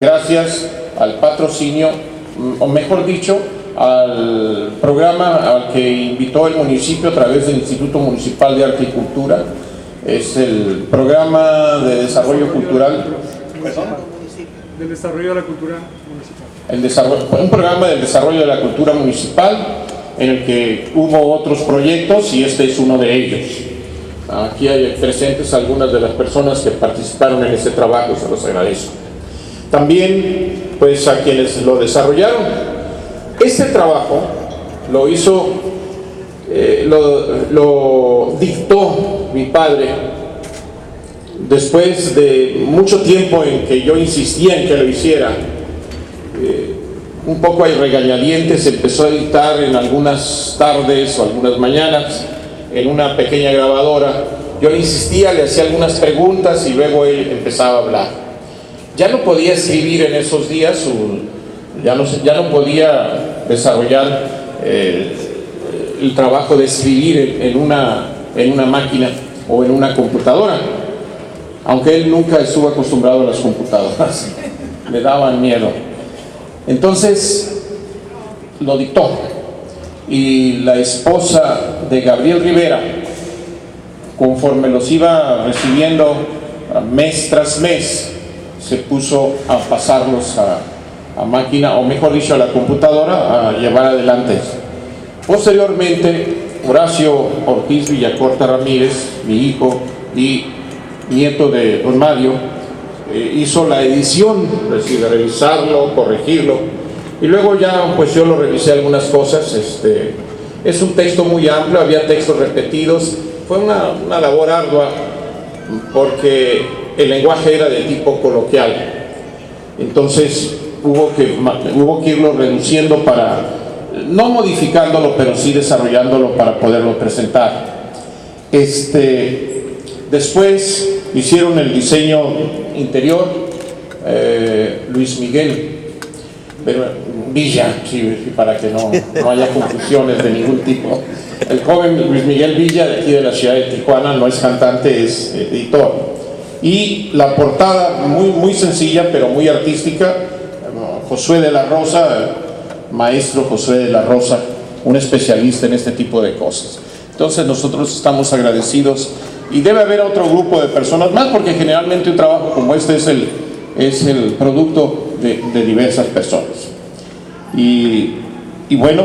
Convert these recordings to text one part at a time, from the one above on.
Gracias al patrocinio, o mejor dicho, al programa al que invitó el municipio a través del Instituto Municipal de Arte y Cultura. Es el programa de desarrollo cultural. Del desarrollo de la cultura municipal. Un programa del desarrollo de la cultura municipal en el que hubo otros proyectos y este es uno de ellos. Aquí hay presentes algunas de las personas que participaron en este trabajo, se los agradezco. También, pues, a quienes lo desarrollaron. Este trabajo lo hizo, lo dictó mi padre después de mucho tiempo en que yo insistía en que lo hiciera. Un poco hay regañadientes, empezó a dictar en algunas tardes o algunas mañanas en una pequeña grabadora. Yo le insistía, le hacía algunas preguntas y luego él empezaba a hablar. Ya no podía escribir en esos días, ya no podía desarrollar el trabajo de escribir en una máquina o en una computadora, aunque él nunca estuvo acostumbrado a las computadoras, le daban miedo. Entonces lo dictó y la esposa de Gabriel Rivera, conforme los iba recibiendo mes tras mes, se puso a pasarlos a máquina, o mejor dicho, a la computadora, a llevar adelante. Posteriormente, Horacio Ortiz Villacorta Ramírez, mi hijo y nieto de don Mario, hizo la edición, es decir, de revisarlo, corregirlo, y luego ya pues yo lo revisé algunas cosas. Es un texto muy amplio, había textos repetidos, fue una labor ardua porque el lenguaje era de tipo coloquial, entonces hubo que irlo reduciendo para, no modificándolo, pero sí desarrollándolo para poderlo presentar. Después hicieron el diseño interior Luis Miguel Villa, sí, para que no haya confusiones de ningún tipo. El joven Luis Miguel Villa, de aquí de la ciudad de Tijuana, no es cantante, es editor. Y la portada muy sencilla pero muy artística, Josué de la Rosa, maestro Josué de la Rosa, un especialista en este tipo de cosas. Entonces nosotros estamos agradecidos y debe haber otro grupo de personas más, porque generalmente un trabajo como este es el producto de diversas personas. Y bueno,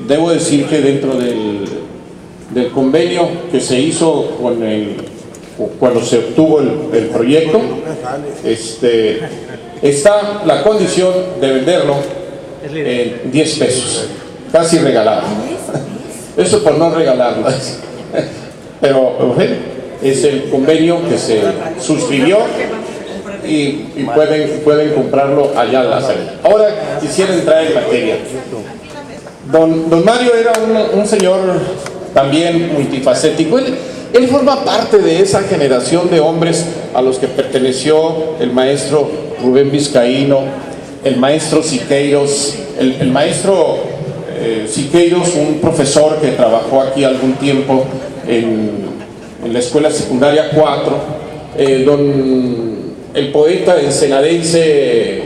debo decir que dentro del convenio que se hizo cuando se obtuvo el proyecto, está la condición de venderlo en 10 pesos, casi regalado. Eso por no regalarlo, pero es el convenio que se suscribió y pueden comprarlo allá en la salida. Ahora quisiera entrar en materia. Don Mario era un señor también multifacético. Él forma parte de esa generación de hombres a los que perteneció el maestro Rubén Vizcaíno, el maestro Siqueiros, el maestro Siqueiros, un profesor que trabajó aquí algún tiempo en la escuela secundaria 4, el poeta ensenadense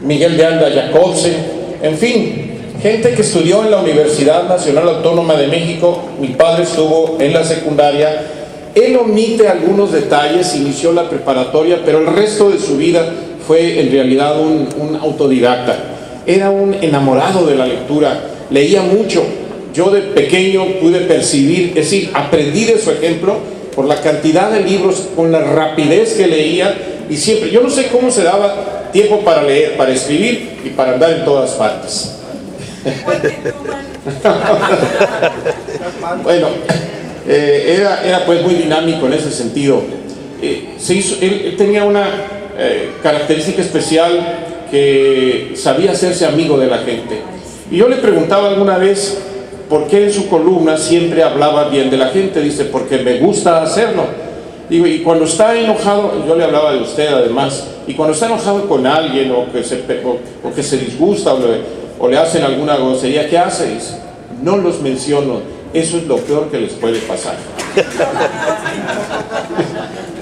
Miguel de Anda Yacotze, en fin, gente que estudió en la Universidad Nacional Autónoma de México. Mi padre estuvo en la secundaria. Él omite algunos detalles, inició la preparatoria, pero el resto de su vida fue en realidad un autodidacta. Era un enamorado de la lectura, leía mucho. Yo de pequeño pude percibir, es decir, aprendí de su ejemplo por la cantidad de libros, con la rapidez que leía, y siempre, yo no sé cómo se daba tiempo para leer, para escribir y para andar en todas partes. Bueno, era pues muy dinámico en ese sentido. Él tenía una característica especial, que sabía hacerse amigo de la gente. Y yo le preguntaba alguna vez por qué en su columna siempre hablaba bien de la gente. Dice, porque me gusta hacerlo. Digo, y cuando está enojado, yo le hablaba de usted además, y cuando está enojado con alguien o que se disgusta o le hacen alguna grosería, ¿qué hace? Dice, no los menciono, eso es lo peor que les puede pasar.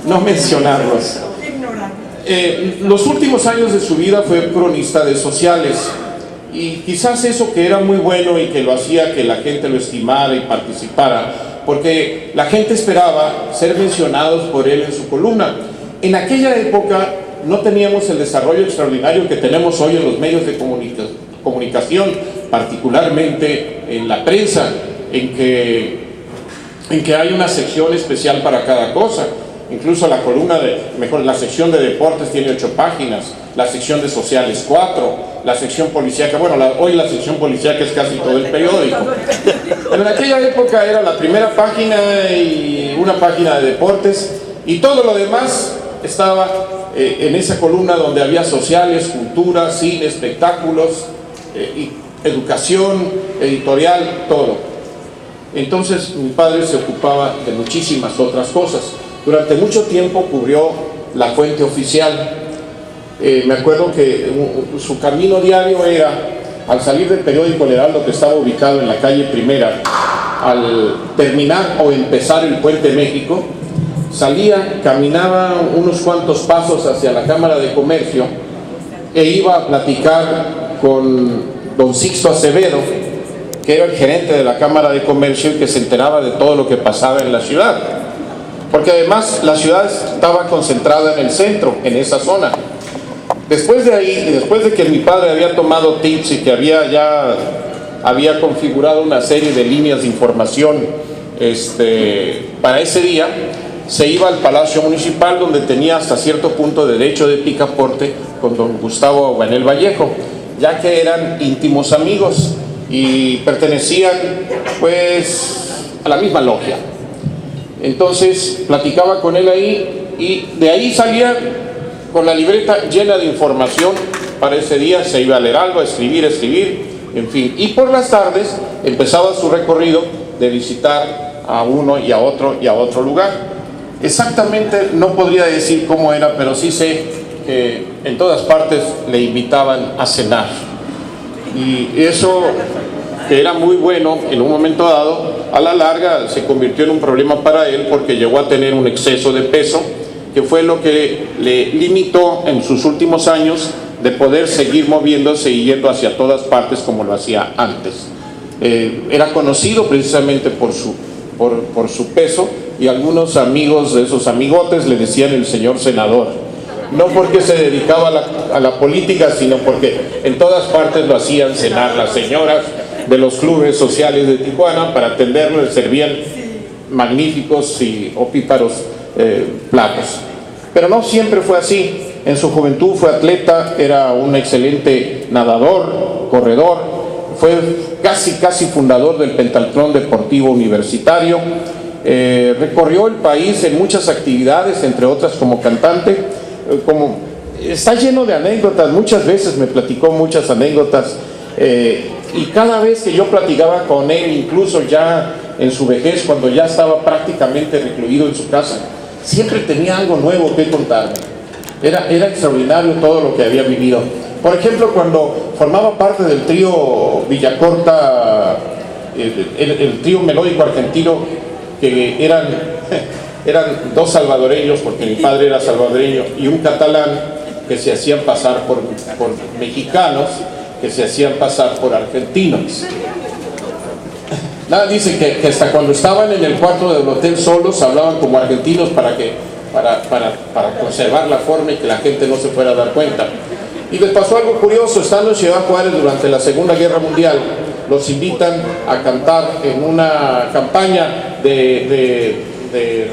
No mencionarlos. Los últimos años de su vida fue cronista de sociales, y quizás eso que era muy bueno y que lo hacía que la gente lo estimara y participara, porque la gente esperaba ser mencionados por él en su columna. En aquella época no teníamos el desarrollo extraordinario que tenemos hoy en los medios de comunicación, particularmente en la prensa, en que hay una sección especial para cada cosa. Incluso la columna la sección de deportes tiene 8 páginas, la sección de sociales 4, la sección policíaca, bueno, hoy la sección policíaca es casi todo el periódico. Pero en aquella época era la primera página y una página de deportes, y todo lo demás estaba en esa columna donde había sociales, cultura, cine, espectáculos, educación, editorial, todo. Entonces mi padre se ocupaba de muchísimas otras cosas. Durante mucho tiempo cubrió la fuente oficial. Me acuerdo que su camino diario era, al salir del periódico El Heraldo, que estaba ubicado en la calle Primera, al terminar o empezar el Puente México, salía, caminaba unos cuantos pasos hacia la Cámara de Comercio e iba a platicar con don Sixto Acevedo, que era el gerente de la Cámara de Comercio y que se enteraba de todo lo que pasaba en la ciudad, porque además la ciudad estaba concentrada en el centro, en esa zona. Después de ahí, después de que mi padre había tomado tips y que había configurado una serie de líneas de información para ese día, se iba al Palacio Municipal, donde tenía hasta cierto punto derecho de picaporte con don Gustavo Aguanel Vallejo, ya que eran íntimos amigos y pertenecían pues a la misma logia. Entonces platicaba con él ahí, y de ahí salía con la libreta llena de información para ese día. Se iba al Heraldo a escribir, en fin, y por las tardes empezaba su recorrido de visitar a uno y a otro lugar. Exactamente no podría decir cómo era, pero sí sé que en todas partes le invitaban a cenar, y eso, que era muy bueno en un momento dado, a la larga se convirtió en un problema para él, porque llegó a tener un exceso de peso, que fue lo que le limitó en sus últimos años de poder seguir moviéndose y yendo hacia todas partes como lo hacía antes. Era conocido precisamente por su peso, y algunos amigos de esos amigotes le decían el señor senador, no porque se dedicaba a la política, sino porque en todas partes lo hacían cenar. Las señoras de los clubes sociales de Tijuana, para atenderlo, le servían magníficos y opíparos platos. Pero no siempre fue así. En su juventud fue atleta, era un excelente nadador, corredor, fue casi fundador del Pentatlón Deportivo Universitario. Recorrió el país en muchas actividades, entre otras como cantante. Está lleno de anécdotas. Muchas veces me platicó muchas anécdotas, y cada vez que yo platicaba con él, incluso ya en su vejez, cuando ya estaba prácticamente recluido en su casa, siempre tenía algo nuevo que contarme. Era extraordinario todo lo que había vivido. Por ejemplo, cuando formaba parte del trío Villacorta, el trío melódico argentino, que eran 2 salvadoreños, porque mi padre era salvadoreño, y un catalán, que se hacían pasar por mexicanos, que se hacían pasar por argentinos. Nada, dice que hasta cuando estaban en el cuarto del hotel solos hablaban como argentinos para conservar la forma y que la gente no se fuera a dar cuenta. Y les pasó algo curioso. Estando en Ciudad Juárez durante la Segunda Guerra Mundial, los invitan a cantar en una campaña de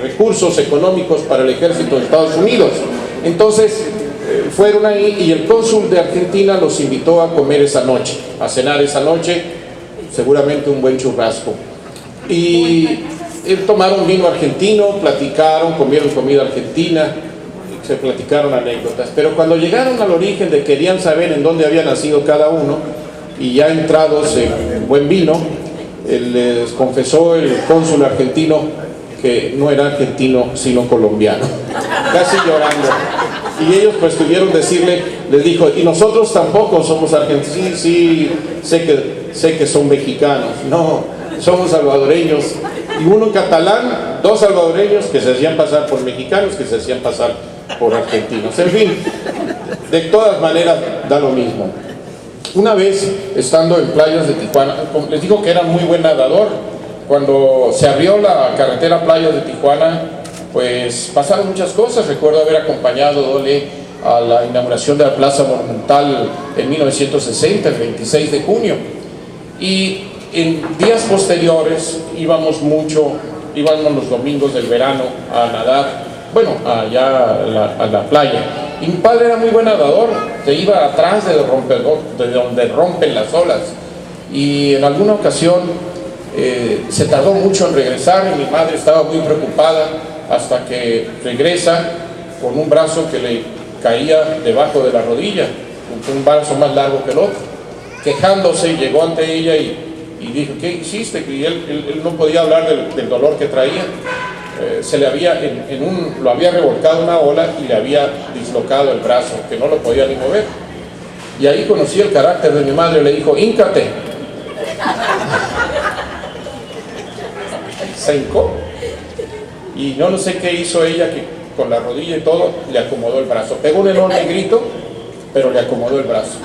recursos económicos para el ejército de Estados Unidos. Entonces fueron ahí, y el cónsul de Argentina los invitó a comer esa noche, a cenar esa noche, seguramente un buen churrasco. Y tomaron vino argentino, platicaron, comieron comida argentina, se platicaron anécdotas. Pero cuando llegaron al origen de querían saber en dónde había nacido cada uno, y ya entrados en buen vino, les confesó el cónsul argentino que no era argentino sino colombiano, casi llorando. Y ellos pues tuvieron decirle, les dijo, y nosotros tampoco somos argentinos. Sí, sé que son mexicanos. No, somos salvadoreños. Y uno catalán, 2 salvadoreños que se hacían pasar por mexicanos, que se hacían pasar por argentinos. En fin, de todas maneras da lo mismo. Una vez, estando en playas de Tijuana, les digo que era muy buen nadador. Cuando se abrió la carretera Playas de Tijuana, pues pasaron muchas cosas. Recuerdo haber acompañado Dole a la inauguración de la Plaza Monumental en 1960, el 26 de junio. Y en días posteriores íbamos los domingos del verano a nadar, bueno, allá a la playa. Y mi padre era muy buen nadador, se iba atrás de donde rompen las olas. Y en alguna ocasión se tardó mucho en regresar y mi madre estaba muy preocupada hasta que regresa con un brazo que le caía debajo de la rodilla, un brazo más largo que el otro. Quejándose, llegó ante ella y dijo: ¿qué hiciste? Y él no podía hablar del dolor que traía. Se le había, lo había revolcado una ola y le había dislocado el brazo, que no lo podía ni mover. Y ahí conocí el carácter de mi madre, le dijo: híncate. Se hincó. Y no sé qué hizo ella, que con la rodilla y todo le acomodó el brazo. Pegó un enorme grito, pero le acomodó el brazo.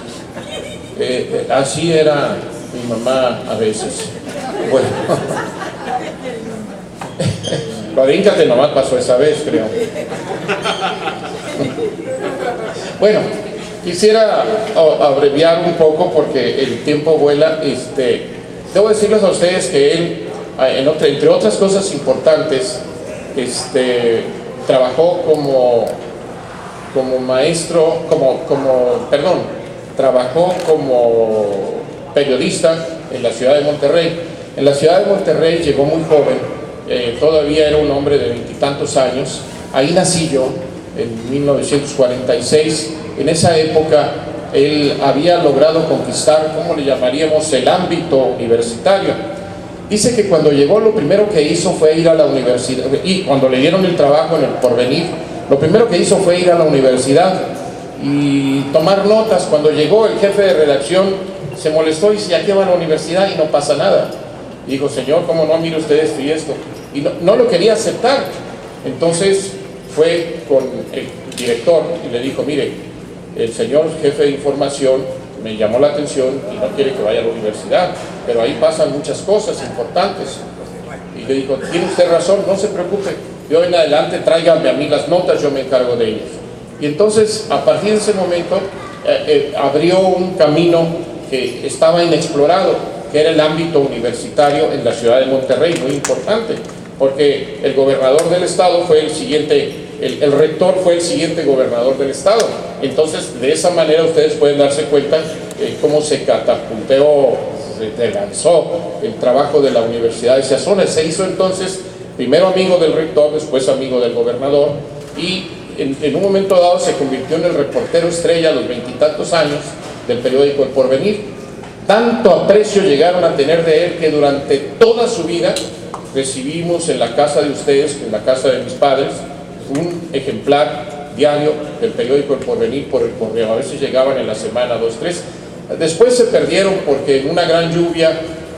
Así era mi mamá a veces. Bueno, lo de híncate nomás pasó esa vez, creo. Bueno, quisiera abreviar un poco porque el tiempo vuela. Debo decirles a ustedes que él, entre otras cosas importantes, trabajó como maestro, trabajó como periodista en la ciudad de Monterrey. En la ciudad de Monterrey llegó muy joven, todavía era un hombre de 20 y tantos años. Ahí nací yo, en 1946. En esa época él había logrado conquistar, ¿cómo le llamaríamos?, el ámbito universitario. Dice que cuando llegó lo primero que hizo fue ir a la universidad, y cuando le dieron el trabajo en el Porvenir, lo primero que hizo fue ir a la universidad y tomar notas. Cuando llegó el jefe de redacción se molestó y dice: ¿a qué va a la universidad y no pasa nada? Y dijo: señor, ¿cómo no? Mire usted esto y esto. Y no lo quería aceptar. Entonces fue con el director y le dijo: mire, el señor jefe de información me llamó la atención y no quiere que vaya a la universidad, pero ahí pasan muchas cosas importantes. Y le dijo: tiene usted razón, no se preocupe, de hoy en adelante tráigame a mí las notas, yo me encargo de ellas. Y entonces, a partir de ese momento, abrió un camino que estaba inexplorado, que era el ámbito universitario en la ciudad de Monterrey, muy importante, porque el gobernador del estado fue el siguiente, el rector fue el siguiente gobernador del estado. Entonces, de esa manera ustedes pueden darse cuenta cómo se catapultó, se lanzó el trabajo de la Universidad de esa zona. Se hizo entonces primero amigo del rector, después amigo del gobernador, y en un momento dado se convirtió en el reportero estrella a los 20 y tantos años del periódico El Porvenir. Tanto aprecio llegaron a tener de él que durante toda su vida recibimos en la casa de ustedes, en la casa de mis padres, un ejemplar diario del periódico El Porvenir por el correo. A veces llegaban en la semana 2, 3. Después se perdieron porque en una gran lluvia,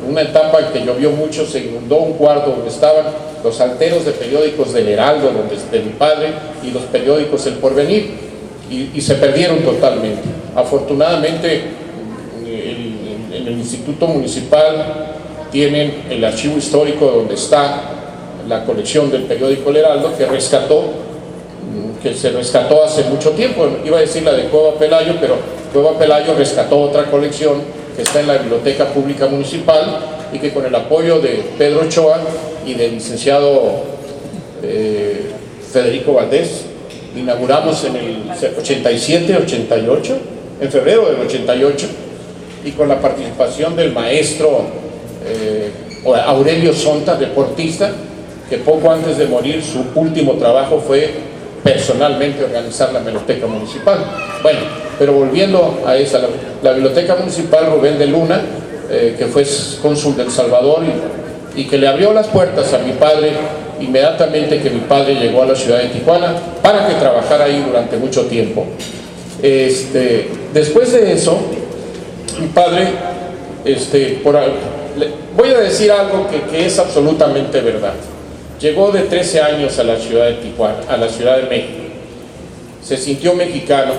en una etapa en que llovió mucho, se inundó un cuarto donde estaban los alteros de periódicos del Heraldo, de mi padre, y los periódicos El Porvenir, y se perdieron totalmente. Afortunadamente, en el Instituto Municipal tienen el archivo histórico donde está la colección del periódico El Heraldo, que se rescató hace mucho tiempo. Iba a decir la de Cueva Pelayo, pero Cueva Pelayo rescató otra colección que está en la Biblioteca Pública Municipal y que con el apoyo de Pedro Ochoa y del licenciado Federico Valdés inauguramos en el 87-88, en febrero del 88, y con la participación del maestro Aurelio Sonta, deportista, que poco antes de morir su último trabajo fue personalmente organizar la biblioteca municipal. Bueno, pero volviendo a esa, la biblioteca municipal, Rubén de Luna, que fue cónsul de El Salvador y que le abrió las puertas a mi padre inmediatamente que mi padre llegó a la ciudad de Tijuana para que trabajara ahí durante mucho tiempo. Después de eso, mi padre, voy a decir algo que es absolutamente verdad. Llegó de 13 años a la ciudad de Tijuana, a la Ciudad de México, se sintió mexicano,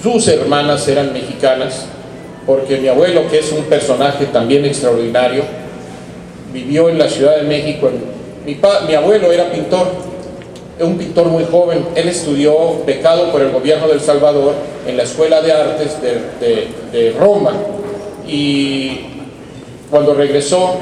sus hermanas eran mexicanas, porque mi abuelo, que es un personaje también extraordinario, vivió en la Ciudad de México. Mi abuelo era pintor, un pintor muy joven. Él estudió, becado por el gobierno de El Salvador, en la Escuela de Artes de Roma, y cuando regresó